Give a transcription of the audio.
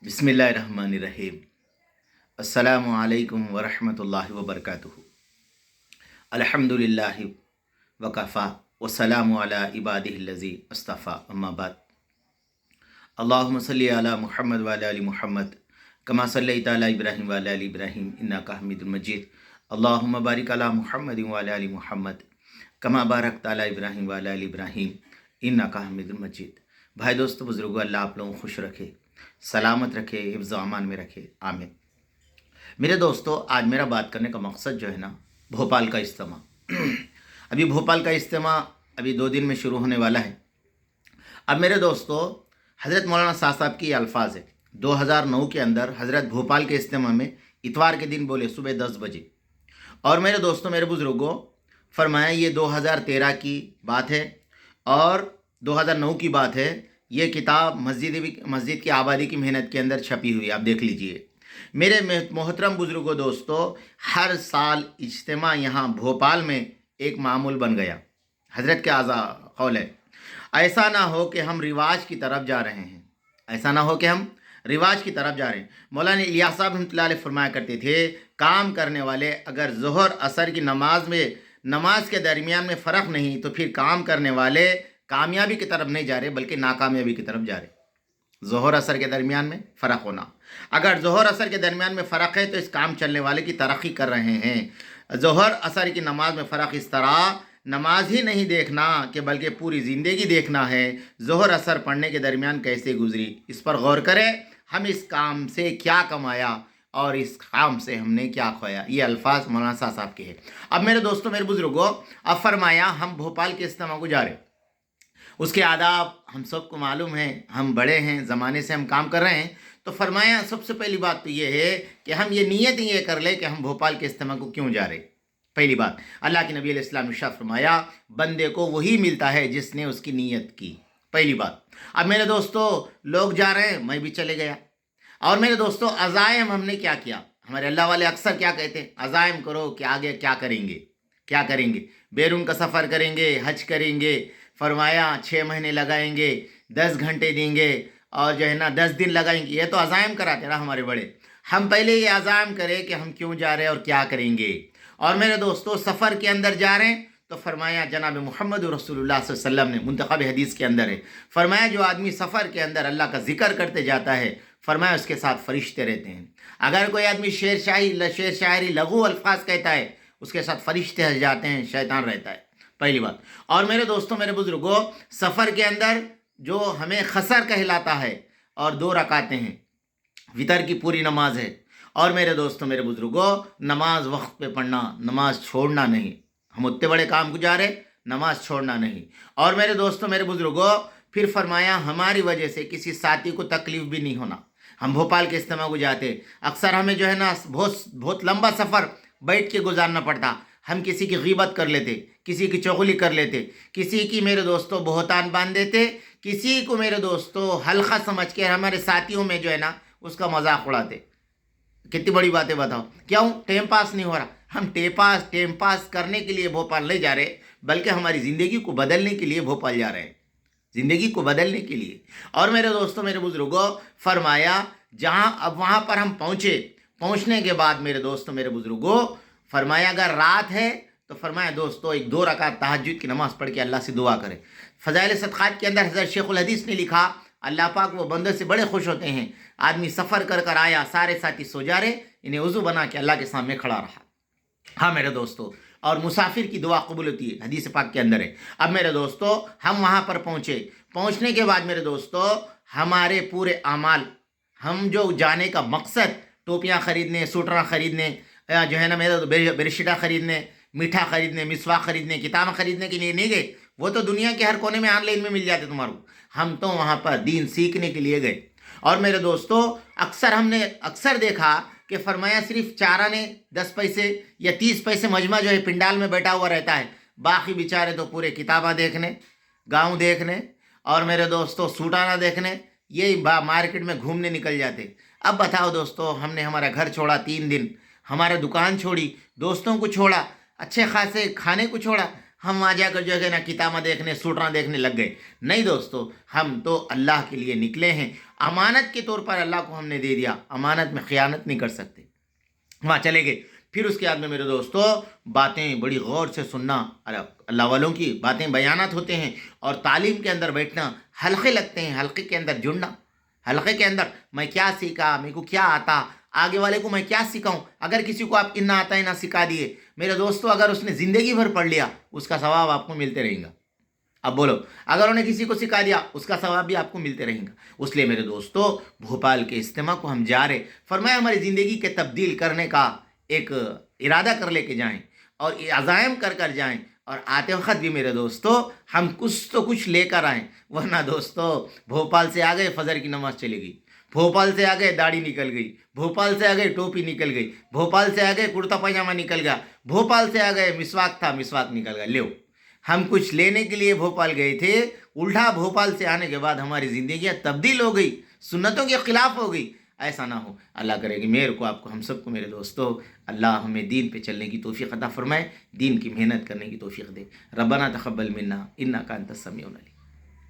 बिस्मिल्लाहिर्रहमानिर्रहीम। अस्सलामु अलैकुम वरहमतुल्लाहि वबरकातुहू। अल्हम्दुलिल्लाहि वकफ़ा वस्सलामु अला इबादिहिल्लज़ी अस्तफ़ा अम्मा बाद। अल्लाहुम्मा सल्लि अला मुहम्मद व अला आलि मुहम्मद कमा सल्लैता अला इब्राहीम व अला आलि इब्राहीम इन्नका हमीदुम मजीद। अल्लाहुम्मा बारिक अला मुहम्मद व अला आलि मुहम्मद कमा बारकता अला इब्राहीम व अला आलि इब्राहीम इन्नका हमीदुम मजीद। भाई दोस्तों बुज़ुर्गों, अल्लाह आप लोगों को खुश रखे, सलामत रखे, हिफ्ज़ व अमान में रखे, आमीन। मेरे दोस्तों, आज मेरा बात करने का मकसद जो है ना, भोपाल का इज्तिमा। अभी भोपाल का इज्तिमा अभी 2 दिन में शुरू होने वाला है। अब मेरे दोस्तों, हज़रत मौलाना साहब की ये अल्फाज है। 2009 के अंदर हज़रत भोपाल के इज्तिमा में इतवार के दिन बोले सुबह 10 बजे। और मेरे दोस्तों, मेरे बुज़ुर्गों, फरमाया ये 2013 की बात है और 2009 की बात है। ये किताब मस्जिद की आबादी की मेहनत के अंदर छपी हुई, आप देख लीजिए। मेरे मोहतरम बुज़ुर्गों, दोस्तों, हर साल इज्तिमा यहाँ भोपाल में एक मामूल बन गया। हज़रत के आज़ा कौल है, ऐसा ना हो कि हम रिवाज की तरफ जा रहे हैं, ऐसा ना हो कि हम रिवाज की तरफ जा रहे हैं। मौलाना इलियास साहब रहमतुल्लाह अलैह फरमाया करते थे, काम करने वाले अगर ज़ोहर असर की नमाज के दरमियान में फ़र्क नहीं, तो फिर काम करने वाले कामयाबी की तरफ नहीं जा रहे बल्कि नाकामयाबी की तरफ जा रहे। ज़ोहर असर के दरमियान में फ़र्क होना, अगर ज़ोहर असर के दरमियान में फ़र्क है तो इस काम चलने वाले की तरक्की कर रहे हैं। ज़ोहर असर की नमाज में फ़र्क, इस तरह नमाज ही नहीं देखना कि बल्कि पूरी ज़िंदगी देखना है ज़ोहर असर पढ़ने के दरमियान कैसे गुजरी, इस पर गौर करें। हम इस काम से क्या कमाया और इस काम से हमने क्या खोया। ये अल्फाज मौलाना साहब के हैं। अब मेरे दोस्तों, मेरे बुज़ुर्गों, अब फरमाया हम भोपाल के इज्तिमा को जा रहे, उसके आदाब हम सबको मालूम है, हम बड़े हैं, ज़माने से हम काम कर रहे हैं। तो फरमाया सबसे पहली बात तो ये है कि हम ये नीयत ही ये कर ले कि हम भोपाल के इज्तिमा को क्यों जा रहे। पहली बात, अल्लाह के नबी अलैहि सलाम ने इरशाद फरमाया, बंदे को वही मिलता है जिसने उसकी नीयत की। पहली बात। अब मेरे दोस्तों, लोग जा रहे हैं, मैं भी चले गया। और मेरे दोस्तों, अज़ाइम हमने क्या किया। हमारे अल्लाह वाले अक्सर क्या कहते हैं, अज़ाइम करो कि आगे क्या करेंगे, क्या करेंगे। बैरून का सफ़र करेंगे, हज करेंगे, फरमाया 6 महीने लगाएंगे, 10 घंटे देंगे और जो है ना 10 दिन लगाएंगे। ये तो अज़ाइम कराते ना हमारे बड़े। हम पहले ये अज़ाइम करें कि हम क्यों जा रहे हैं और क्या करेंगे। और मेरे दोस्तों, सफ़र के अंदर जा रहे हैं तो फरमाया जनाब मोहम्मद रसूलुल्लाह सल्लल्लाहु अलैहि वसल्लम ने, मुंतखब हदीस के अंदर है, फरमाया जो आदमी सफ़र के अंदर अल्लाह का जिक्र करते जाता है, फरमाया उसके साथ फरिश्ते रहते हैं। अगर कोई आदमी शेर शायरी लघु अल्फाज कहता है, उसके साथ फरिश्ते हंस जाते हैं, शैतान रहता है। पहली बात। और मेरे दोस्तों, मेरे बुज़ुर्गों, सफ़र के अंदर जो हमें खसर कहलाता है और 2 रकातें हैं, वितर की पूरी नमाज है। और मेरे दोस्तों, मेरे बुज़ुर्गों, नमाज वक्त पे पढ़ना, नमाज छोड़ना नहीं। हम उतने बड़े काम गुजारे, नमाज छोड़ना नहीं। और मेरे दोस्तों, मेरे बुज़ुर्गों, फिर फरमाया हमारी वजह से किसी साथी को तकलीफ़ भी नहीं होना। हम भोपाल के इज्तिमा को जाते, अक्सर हमें जो है ना बहुत लंबा सफ़र बैठ के गुजारना पड़ता। हम किसी की गीबत कर लेते, किसी की चुगली कर लेते, किसी की मेरे दोस्तों बहतान बांध देते, किसी को मेरे दोस्तों हल्का समझ के हमारे साथियों में जो है ना उसका मजाक उड़ाते। कितनी बड़ी बातें बताओ। क्यों? टाइम पास नहीं हो रहा। हम टाइम पास करने के लिए भोपाल नहीं जा रहे बल्कि हमारी ज़िंदगी को बदलने के लिए भोपाल जा रहे हैं, ज़िंदगी को बदलने के लिए। और मेरे दोस्तों, मेरे बुज़ुर्गों, फरमाया जहाँ अब वहाँ पर हम पहुँचने के बाद मेरे दोस्तों, मेरे बुज़ुर्गों, फरमाया अगर रात है तो फरमाया दोस्तों एक 2 रकात तहज्जुद की नमाज़ पढ़ के अल्लाह से दुआ करें। फ़ज़ाइल सदक़ात के अंदर हज़रत शेखुल हदीस ने लिखा, अल्लाह पाक वो बंदे से बड़े खुश होते हैं, आदमी सफ़र कर आया, सारे साथी सो जा रहे, इन्हें वज़ू बना के अल्लाह के सामने खड़ा रहा। हाँ मेरे दोस्तों, और मुसाफिर की दुआ कबूल होती है, हदीस पाक के अंदर है। अब मेरे दोस्तों, हम वहाँ पर पहुँचने के बाद मेरे दोस्तों, हमारे पूरे अमाल, हम जो जाने का मकसद, टोपियाँ ख़रीदने, सूटरा ख़रीदने, जो है ना मेरे बेडशीटा ख़रीदने, मीठा ख़रीदने, मिसवाक ख़रीदने, किताबें ख़रीदने के लिए नहीं गए। वो तो दुनिया के हर कोने में ऑनलाइन में मिल जाते तुम्हारे को। हम तो वहाँ पर दीन सीखने के लिए गए। और मेरे दोस्तों, हमने अक्सर देखा कि फरमाया सिर्फ 4 आने 10 पैसे या 30 पैसे मजमा जो है पिंडाल में बैठा हुआ रहता है, बाकी बेचारे तो पूरे किताबें देखने, गाँव देखने और मेरे दोस्तों सूटाना देखने, यही मार्केट में घूमने निकल जाते। अब बताओ दोस्तों, हमने हमारा घर छोड़ा 3 दिन, हमारा दुकान छोड़ी, दोस्तों को छोड़ा, अच्छे खासे खाने को छोड़ा, ہم وہاں جا کر جو ہے نا کتابیں دیکھنے سوٹراں دیکھنے لگ گئے. نہیں دوستو، ہم تو اللہ کے لیے نکلے ہیں. امانت کے طور پر اللہ کو ہم نے دے دیا. امانت میں خیانت نہیں کر سکتے. وہاں چلے گئے. پھر اس کے بعد میں میرے دوستو باتیں بڑی غور سے سننا. اللہ والوں کی باتیں بیانات ہوتے ہیں اور تعلیم کے اندر بیٹھنا. حلقے لگتے ہیں، حلقے کے اندر جڑنا. حلقے کے اندر میں کیا سیکھا، میرے کو کیا آتا، آگے والے کو میں کیا سکھاؤں. اگر کسی کو آپ نہ آتا ہے نہ سکھا دیے میرے دوستو، اگر اس نے زندگی بھر پڑھ لیا اس کا ثواب آپ کو ملتے رہیں گا. اب بولو، اگر انہیں کسی کو سکھا دیا اس کا ثواب بھی آپ کو ملتے رہیں گا. اس لیے میرے دوستو بھوپال کے اجتماع کو ہم جا رہے. فرمایا ہماری زندگی کے تبدیل کرنے کا ایک ارادہ کر لے کے جائیں اور عزائم کر کر جائیں. اور آتے وقت بھی میرے دوستو ہم کچھ تو کچھ لے کر آئیں. ورنہ دوستو بھوپال سے آگئے فجر کی نماز چلی گئی، بھوپال سے آگئے داڑھی نکل گئی، بھوپال سے آگئے ٹوپی نکل گئی، بھوپال سے آگئے کرتا پاجامہ نکل گیا، بھوپال سے آگئے مسواک تھا مسواک نکل گیا. لیو، ہم کچھ لینے کے لیے بھوپال گئے تھے، الٹا بھوپال سے آنے کے بعد ہماری زندگیاں تبدیل ہو گئی، سنتوں کے خلاف ہو گئی. ایسا نہ ہو. اللہ کرے کہ میرے کو آپ کو ہم سب کو میرے دوستو اللہ ہمیں دین پہ چلنے کی توفیق عطا فرمائے، دین کی محنت کرنے کی توفیق دے. ربنا تقبل منا انک انت السمیع العلیم.